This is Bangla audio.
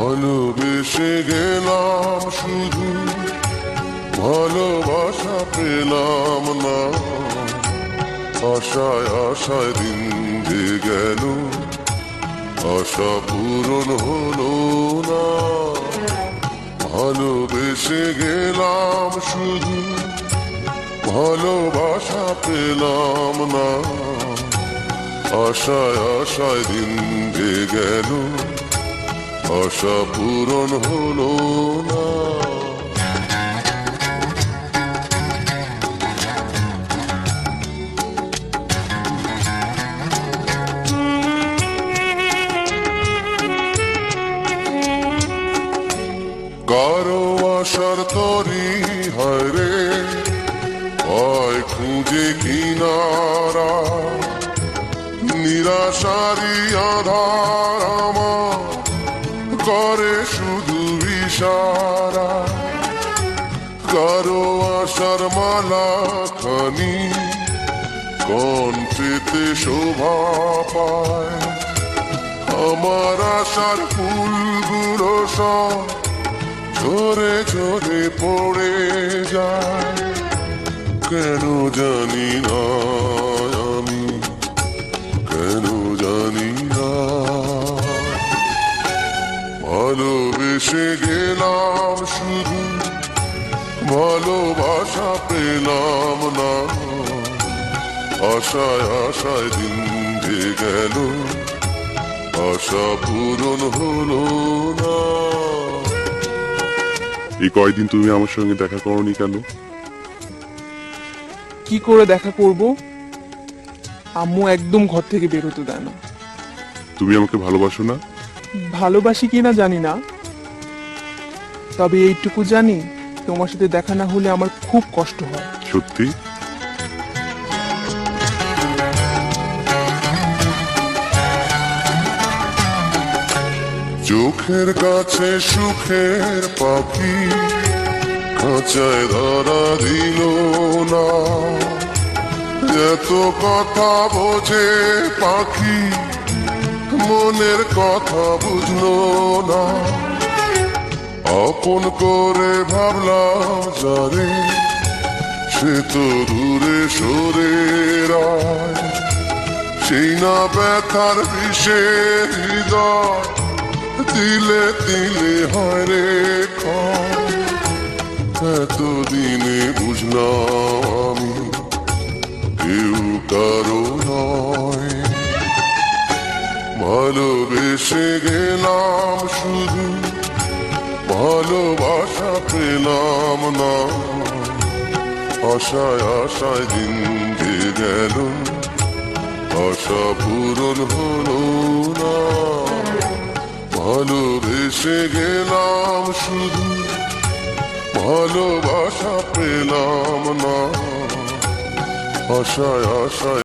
ভালোবেসে গেলাম শুধু, ভালোবাসা পেলাম না। আশায় আশায় দিন যে গেল, আশা পূরণ হলো না। ভালোবেসে গেলাম শুধু, ভালোবাসা পেলাম না। আশায় আশায় দিন যে গেল, আশা পূরণ হলো না। কারো আশার তরি হয় রে, হয় খুঁজে কিনারা। নিরাশারি আধার আমার করে শুধু ইশারা। কারো আশার মালা খানি কণ্ঠেতে শোভা পায়। আমার আশার ফুলগুলো সব ঝরে ঝরে পড়ে যায়। কেন জানি না আমি, কেন জানি না। ভালোবেসে গেলাম শুধু, ভালোবাসা পেলাম না। আশায় আশায় দিন যে গেল, আশা পূরণ হলো না। এই কয়দিন তুমি আমার সঙ্গে দেখা করোনি কেন? কি করে দেখা করব? আম্মু একদম ঘর থেকে বেরোতে দেয় না। তুমি আমাকে ভালোবাসো না? ভালোবাসি কিনা জানি না, তবে এইটুকু জানি তোমার সাথে দেখা না হলে আমার খুব কষ্ট হয়। সত্যি? চোখের কাছে সুখের পাখি খাঁচায় ধরা দিল না। এত কথা বোঝে পাখি, মনের কথা বুঝলো না। আপন করে ভাবলাম যারে, সে তো দূরে সরে রায়। সেই না ব্যথার বিষে হৃদয় দিলে দিলে হয় রে ক্ষয়। এতদিনে বুঝলাম আমি কেউ কারো নয়। ভালোবেসে গেলাম শুধু, ভালোবাসা পেলাম না। আশায় আশায় দিন যে গেল, আশা পূরণ হলো না। ভালোবেসে গেলাম শুধু, ভালোবাসা পেলাম না। আশায় আশায়